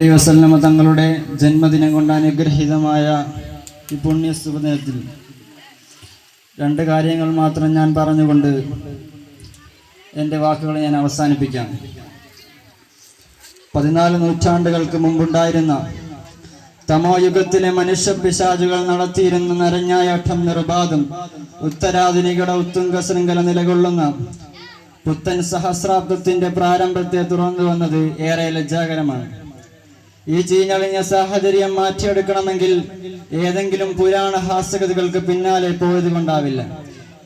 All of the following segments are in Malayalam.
വസല്ലമ തങ്ങളുടെ ജന്മദിനം കൊണ്ട് അനുഗ്രഹീതമായ ഈ പുണ്യ സുദിനത്തിൽ രണ്ട് കാര്യങ്ങൾ മാത്രം ഞാൻ പറഞ്ഞുകൊണ്ട് എൻ്റെ വാക്കുകൾ ഞാൻ അവസാനിപ്പിക്കാം. 14 നൂറ്റാണ്ടുകൾക്ക് മുമ്പുണ്ടായിരുന്ന തമോയുഗത്തിലെ മനുഷ്യ പിശാചുകൾ നടത്തിയിരുന്ന നരഞ്ഞായാട്ടം നിർബാധം ഉത്തരാധുനികയുടെ ഉത്തുംഗ ശൃംഖല നിലകൊള്ളുന്ന പുത്തൻ സഹസ്രാബ്ദത്തിന്റെ പ്രാരംഭത്തെ തുറന്നു വന്നത് ഏറെ ലജ്ജാകരമാണ്. ഈ ചീഞ്ഞളിഞ്ഞ സാഹചര്യം മാറ്റിയെടുക്കണമെങ്കിൽ ഏതെങ്കിലും പുരാണ ഹാസ്യകഥകൾക്ക് പിന്നാലെ പോയത് കൊണ്ടാവില്ല.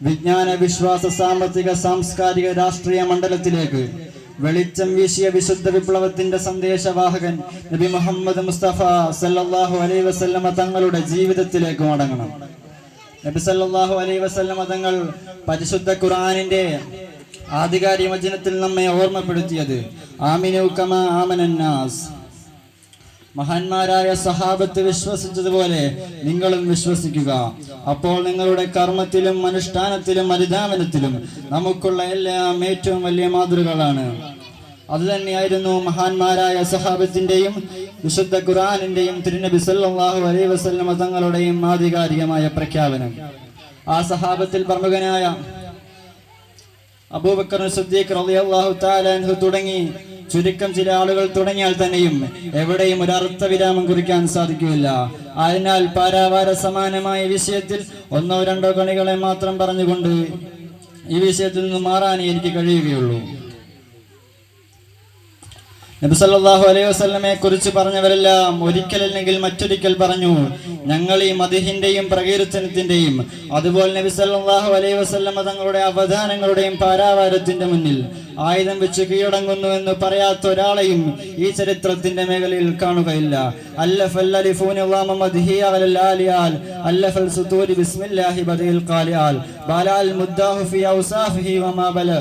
വിജ്ഞാന, വിശ്വാസ, സാമ്പത്തിക, സാംസ്കാരിക, രാഷ്ട്രീയ മണ്ഡലത്തിലേക്ക് വെളിച്ചം വീശിയ വിശുദ്ധ വിപ്ലവത്തിന്റെ സന്ദേശവാഹകൻ നബി മുഹമ്മദ് മുസ്തഫ സല്ലല്ലാഹു അലൈഹി വസല്ലമ തങ്ങളുടെ ജീവിതത്തിലേക്ക് മടങ്ങണം. നബി സല്ലല്ലാഹു അലൈഹി വസല്ലമ തങ്ങൾ പരിശുദ്ധ ഖുർആനിന്റെ ആധികാരിക വചനത്തിൽ നമ്മെ ഓർമ്മപ്പെടുത്തിയത് ആമിനു കമാ ആമനന്നാസ്, മഹാന്മാരായ സഹാബത്ത് വിശ്വസിച്ചതുപോലെ നിങ്ങളും വിശ്വസിക്കുക. അപ്പോൾ നിങ്ങളുടെ കർമ്മത്തിലും അനുഷ്ഠാനത്തിലും അനുധാവനത്തിലും നമുക്കുള്ള എല്ലാം ഏറ്റവും വലിയ മാതൃകകളാണ്. അതുതന്നെയായിരുന്നു മഹാന്മാരായ സഹാബത്തിന്റെയും വിശുദ്ധ ഖുർആനിന്റെയും തിരുനബി സല്ലല്ലാഹു അലൈഹി വസല്ലമ തങ്ങളുടെയും ആധികാരികമായ പ്രഖ്യാപനം. ആ സഹാബത്തിൽ പ്രമുഖനായ അബൂബക്കർ സിദ്ദീഖ് റളിയല്ലാഹു തആല അൻഹു തുടങ്ങി ചുരുക്കം ചില ആളുകൾ തുടങ്ങിയാൽ തന്നെയും എവിടെയും ഒരു അർത്ഥവിരാമം കുറിക്കാൻ സാധിക്കില്ല. അതിനാൽ പാരാവാര സമാനമായ വിഷയത്തിൽ 1-2 കണികളെ മാത്രം പറഞ്ഞുകൊണ്ട് ഈ വിഷയത്തിൽ നിന്ന് മാറാനേ എനിക്ക് കഴിയുകയുള്ളൂ. നബി സല്ലല്ലാഹു അലൈഹി വസല്ലമയെ കുറിച്ച് പറഞ്ഞവരെല്ലാം ഒരിക്കലല്ലെങ്കിൽ മറ്റൊരിക്കൽ പറഞ്ഞു, ഞങ്ങൾ ഈ മദ്ഹിന്റെയും പ്രകീർത്തനത്തിന്റെയും അതുപോലെ നബി സല്ലല്ലാഹു അലൈഹി വസല്ലമ തങ്ങളുടെ അവദാനങ്ങളുടെയും പാരാവാരത്തിന്റെ മുന്നിൽ ആയുധം വെച്ച് കീഴടങ്ങുന്നു എന്ന് പറയാത്ത ഒരാളെയും ഈ ചരിത്രത്തിന്റെ മേഖലയിൽ കാണുകയില്ല. അല്ലഫൽ അലിഫൂനി ളാമ മദ്ഹി അലൽ ആലിയാൽ അല്ലഫൽ സുതൂരി ബിസ്മില്ലാഹി ബദിൽ ഖാലിയാൽ ബലാൽ മുദ്ദാഹു ഫി ഔസാഫിഹി വമാ ബല.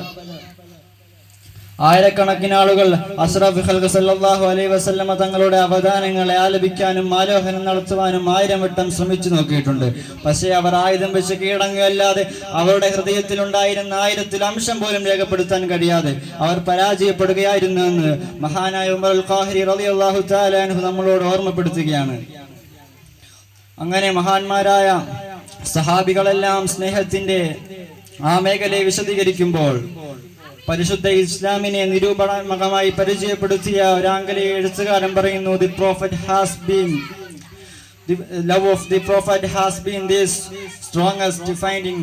ആയിരക്കണക്കിന് ആളുകൾ അഷ്റഫുൽ ഖൽഖ് സല്ലല്ലാഹു അലൈഹി വസല്ലമ തങ്ങളുടെ അവദാനങ്ങളെ ആലപിക്കാനും ആലോചനം നടത്തുവാനും 1000 വട്ടം ശ്രമിച്ചു നോക്കിയിട്ടുണ്ട്. പക്ഷേ അവർ ആയുധം വെച്ച് കീഴടങ്ങുകയല്ലാതെ അവരുടെ ഹൃദയത്തിൽ ഉണ്ടായിരുന്ന 1000ൽ അംശം പോലും രേഖപ്പെടുത്താൻ കഴിയാതെ അവർ പരാജയപ്പെടുകയായിരുന്നു എന്ന് മഹാനായ ഉമറുൽ ഖാഹിരി റളിയല്ലാഹു തആല അൻഹു നമ്മളോട് ഓർമ്മപ്പെടുത്തുകയാണ്. അങ്ങനെ മഹാന്മാരായ സഹാബികളെല്ലാം സ്നേഹത്തിന്റെ ആ മേഖലയെ വിശദീകരിക്കുമ്പോൾ പരിശുദ്ധ ഇസ്ലാമിനെ നിരൂപണാത്മകമായി പരിചയപ്പെടുത്തിയ ഒരു ആംഗലേയ എഴുത്തുകാരൻ പറയുന്നു, The love of the Prophet has been this strongest defining.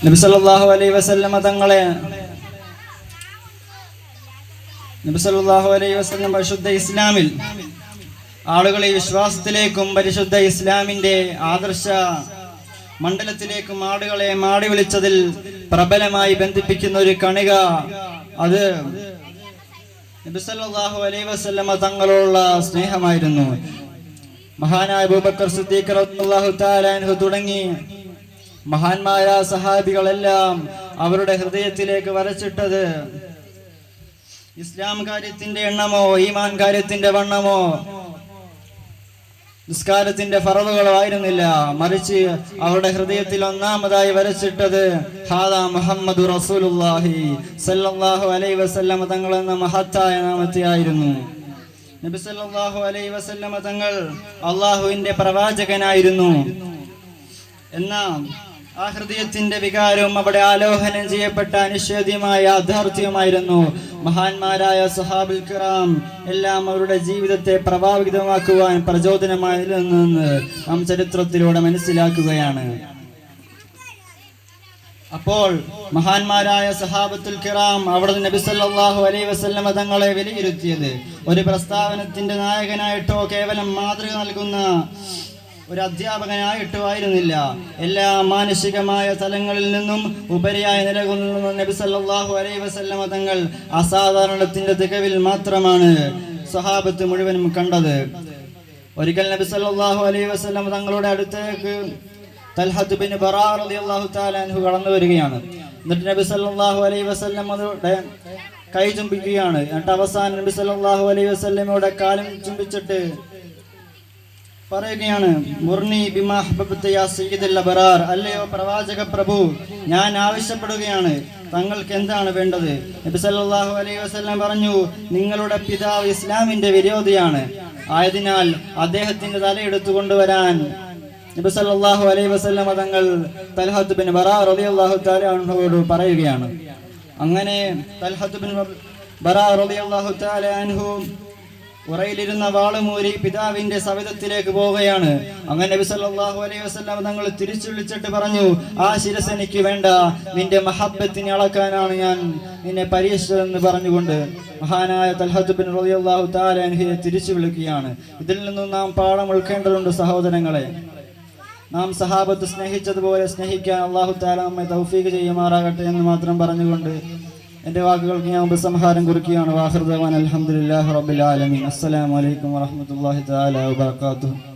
നബി സല്ലല്ലാഹു അലൈഹി വസല്ലമ തങ്ങളെ പരിശുദ്ധ ഇസ്ലാമിൽ ആളുകളെ വിശ്വാസത്തിലേക്കും പരിശുദ്ധ ഇസ്ലാമിന്റെ ആദർശ മണ്ഡലത്തിലേക്കും ആടുകളെ മാടി വിളിച്ചതിൽ പ്രബലമായി ബന്ധിപ്പിക്കുന്ന ഒരു കണിക അത് നബി സല്ലല്ലാഹു അലൈഹി വസല്ലമ തങ്ങളോടുള്ള സ്നേഹമായിരുന്നു. മഹാനായ അബൂബക്കർ സിദ്ദീഖ് റളിയല്ലാഹു തആല അൻഹു തുടങ്ങി മഹാന്മാരായ സഹാബികളെല്ലാം അവരുടെ ഹൃദയത്തിലേക്ക് വരച്ചിട്ടത് ഇസ്ലാം കാര്യത്തിന്റെ എണ്ണമോ ഈമാൻ കാര്യത്തിന്റെ വണ്ണമോ നിസ്കാരത്തിന്റെ ഫറളുകളോ ആയിരുന്നില്ല. മറിച്ച് അവരുടെ ഹൃദയത്തിൽ ഒന്നാമതായി വരച്ചിട്ടത് ഹാദാ മുഹമ്മദു റസൂലുള്ളാഹി സല്ലല്ലാഹു അലൈഹി വസല്ലമ തങ്ങൾ എന്ന മഹത്തായ നാമത്തെയായിരുന്നു. നബി സല്ലല്ലാഹു അലൈഹി വസല്ലമ തങ്ങൾ അള്ളാഹുവിന്റെ പ്രവാചകനായിരുന്നു എന്ന ആ ഹൃദയത്തിന്റെ വികാരവും അവിടെ ആലോഹനം ചെയ്യപ്പെട്ട അനിഷേധ്യമായ യാഥാർത്ഥ്യമായിരുന്നു. മഹാന്മാരായ സഹാബുൽ കിറാം എല്ലാം അവരുടെ ജീവിതത്തെ പ്രഭാവിതമാക്കുവാൻ പ്രചോദനമായിരുന്നെന്ന് നാം ചരിത്രത്തിലൂടെ മനസ്സിലാക്കുകയാണ്. അപ്പോൾ മഹാന്മാരായ സഹാബത്തുൽ കിറാം അവിടെ നബി സല്ലല്ലാഹു അലൈഹി വസല്ലമ തങ്ങളെ വിലയിരുത്തിയത് ഒരു പ്രസ്താവനത്തിന്റെ നായകനായിട്ടോ കേവലം മാതൃക നൽകുന്ന ഒരു അധ്യാപകനായിട്ടോ ആയിരുന്നില്ല. എല്ലാ മാനസികമായ തലങ്ങളിൽ നിന്നും ഉപരിയായി നിലകൊള്ളുന്ന നബി സല്ലല്ലാഹു അലൈഹി വസല്ലമ തങ്ങൾ അസാധാരണത്തിന്റെ തികവിൽ മാത്രമാണ് സഹാബത്ത് മുഴുവനും കണ്ടത്. ഒരിക്കൽ നബി സല്ലല്ലാഹു അലൈഹി വസല്ലമ തങ്ങളുടെ അടുത്തേക്ക് തൽഹത്ത് ബിൻ ബറാ റളിയല്ലാഹു തആല അൻഹു കടന്നു വരികയാണ്. എന്നിട്ട് നബി സല്ലല്ലാഹു അലൈഹി വസല്ലമയുടെ കൈ ചുംബിക്കുകയാണ്. എന്നിട്ട് അവസാനം നബി സല്ലല്ലാഹു അലൈഹി വസല്ലമയുടെ കാലും ചുംബിച്ചിട്ട് പറയുകയാണ്, മുർനി ബിമാ ഹബ്ബത യാ സയ്യിദുൽ അബ്റാർ, അല്ലയോ പ്രവാചക പ്രഭു, ഞാൻ ആവശ്യപ്പെടുകയാണ് തങ്ങൾക്ക് എന്താണ് വേണ്ടത്? നബി സല്ലല്ലാഹു അലൈഹി വസല്ലം പറഞ്ഞു, നിങ്ങളുടെ പിതാവ് ഇസ്ലാമിന്റെ വിരോധിയാണ്, ആയതിനാൽ അദ്ദേഹത്തിന്റെ തല എടുത്തു കൊണ്ടുവരാൻ നബി സല്ലല്ലാഹു അലൈഹി വസല്ലം തങ്ങൾ തൽഹത്ത് ബിൻ ബറാ റളിയല്ലാഹു തആല അൻഹുവോട് പറയുകയാണ്. അങ്ങനെ തൽഹത്ത് ബിൻ ബറാ റളിയല്ലാഹു തആല അൻഹു ഉറയിലിരുന്ന വാളുമൂരി പിതാവിന്റെ സവിധത്തിലേക്ക് പോവുകയാണ്. അങ്ങനെ നബി സല്ലല്ലാഹു അലൈഹി വസല്ലം തങ്ങൾ തിരിച്ചു വിളിച്ചിട്ട് പറഞ്ഞു, ആ ശിരസ് എനിക്ക് വേണ്ട, നിന്റെ മഹബ്ബത്തിനെ അളക്കാനാണ് ഞാൻ നിന്നെ പരീക്ഷിച്ചതെന്ന് പറഞ്ഞുകൊണ്ട് മഹാനായ തൽഹത്ത് ബിൻ റളിയല്ലാഹു തആല അൻഹുയെ തിരിച്ചു വിളിക്കുകയാണ്. ഇതിൽ നിന്നും നാം പാഠം ഉൾക്കേണ്ടതുണ്ട് സഹോദരങ്ങളെ. നാം സഹാബത്ത് സ്നേഹിച്ചതുപോലെ സ്നേഹിക്കാൻ അല്ലാഹു തആല നമ്മെ തൗഫീഖ് ചെയ്യുമാറാകട്ടെ എന്ന് മാത്രം പറഞ്ഞുകൊണ്ട് എൻ്റെ വാക്കുകൾക്ക് ഞാൻ ഉപസംഹാരം കുറിക്കുകയാണ്. വാഖിറു ദഅ്വാനാ അൽഹംദുലില്ലാഹി റബ്ബിൽ ആലമീൻ. അസ്സലാമു അലൈക്കും വറഹ്മത്തുള്ളാഹി തആല വബറകാതുഹു.